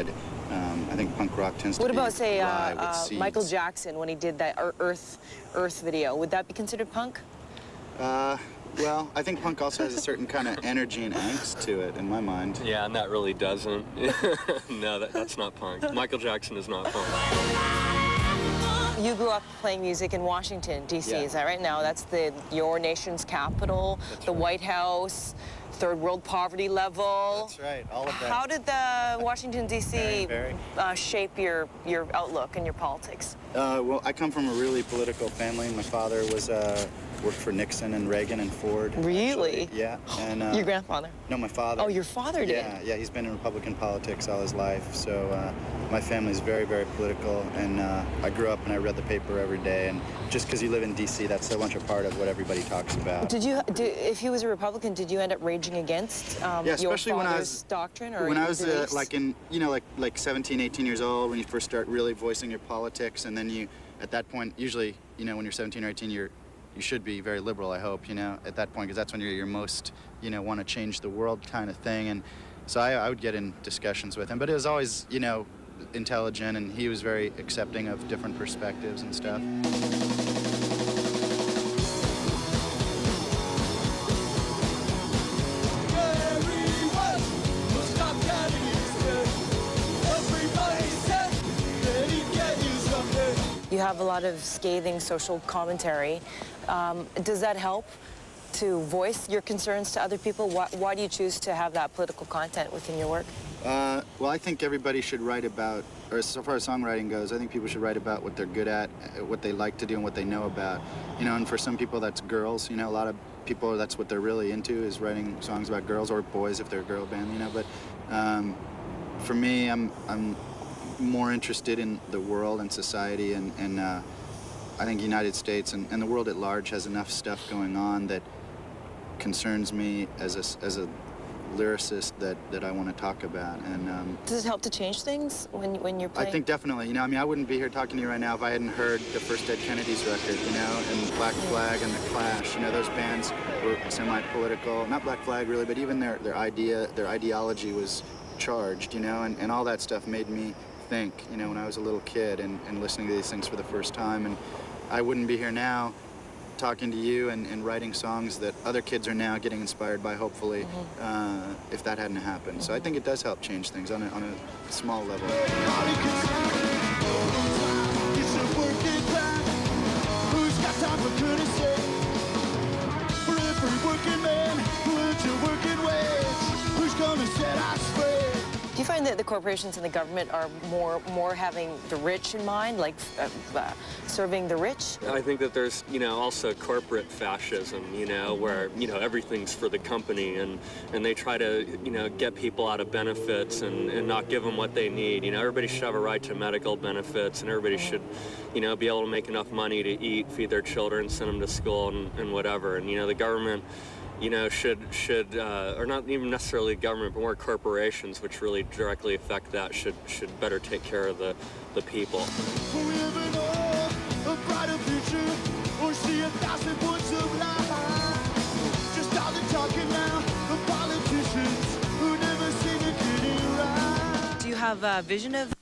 said. I think punk rock tends to What be about, say, dry with seeds. Michael Jackson when he did that Earth video? Would that be considered punk? Well, I think punk also has a certain kind of energy and angst to it, in my mind. Yeah, and that really doesn't. No, that's not punk. Michael Jackson is not punk. You grew up playing music in Washington, D.C., Yeah. is that right? Now that's your nation's capital, That's the right. White House, third world poverty level. That's right, all of that. How did the Washington, D.C. Very. Shape your outlook and your politics? Well, I come from a really political family. My father was worked for Nixon and Reagan and Ford. Really? Actually. Yeah. And Your grandfather? no, my father. Oh, your father did? Yeah, he's been in Republican politics all his life. So my family's very, very political, and I grew up and I read the paper every day. And just because you live in D.C., that's so much a part of what everybody talks about. If he was a Republican, did you end up raging against Yeah, your especially when I father's was doctrine? Or when I was beliefs? like in like 17, 18 years old, when you first start really voicing your politics, and then at that point, usually when you're 17 or 18, you should be very liberal, I hope, at that point, because that's when you're your most, want to change the world kind of thing. And so I would get in discussions with him, but it was always, intelligent, and he was very accepting of different perspectives and stuff. You have a lot of scathing social commentary. Does that help to voice your concerns to other people? Why do you choose to have that political content within your work? Well, I think everybody should write about, or so far as songwriting goes, I think people should write about what they're good at, what they like to do, and what they know about. And for some people that's girls. A lot of people, that's what they're really into, is writing songs about girls, or boys if they're a girl band. But for me, I'm more interested in the world and society, and I think United States and the world at large has enough stuff going on that concerns me as a lyricist that I want to talk about. And does it help to change things when you're playing? I think definitely. I wouldn't be here talking to you right now if I hadn't heard the first Dead Kennedys record, and Black Flag and The Clash. Those bands were semi-political. Not Black Flag really, but even their ideology was charged, and all that stuff made me think, when I was a little kid and listening to these things for the first time. And I wouldn't be here now talking to you and writing songs that other kids are now getting inspired by, hopefully, if that hadn't happened. So I think it does help change things on a small level. Do you find that the corporations and the government are more having the rich in mind, like serving the rich? I think that there's, also corporate fascism, where, everything's for the company, and they try to, get people out of benefits and not give them what they need. Everybody should have a right to medical benefits, and everybody should, be able to make enough money to eat, feed their children, send them to school, and whatever. And, the government, should or not even necessarily government, but more corporations, which really directly affect that, should better take care of the people. Do you have a vision of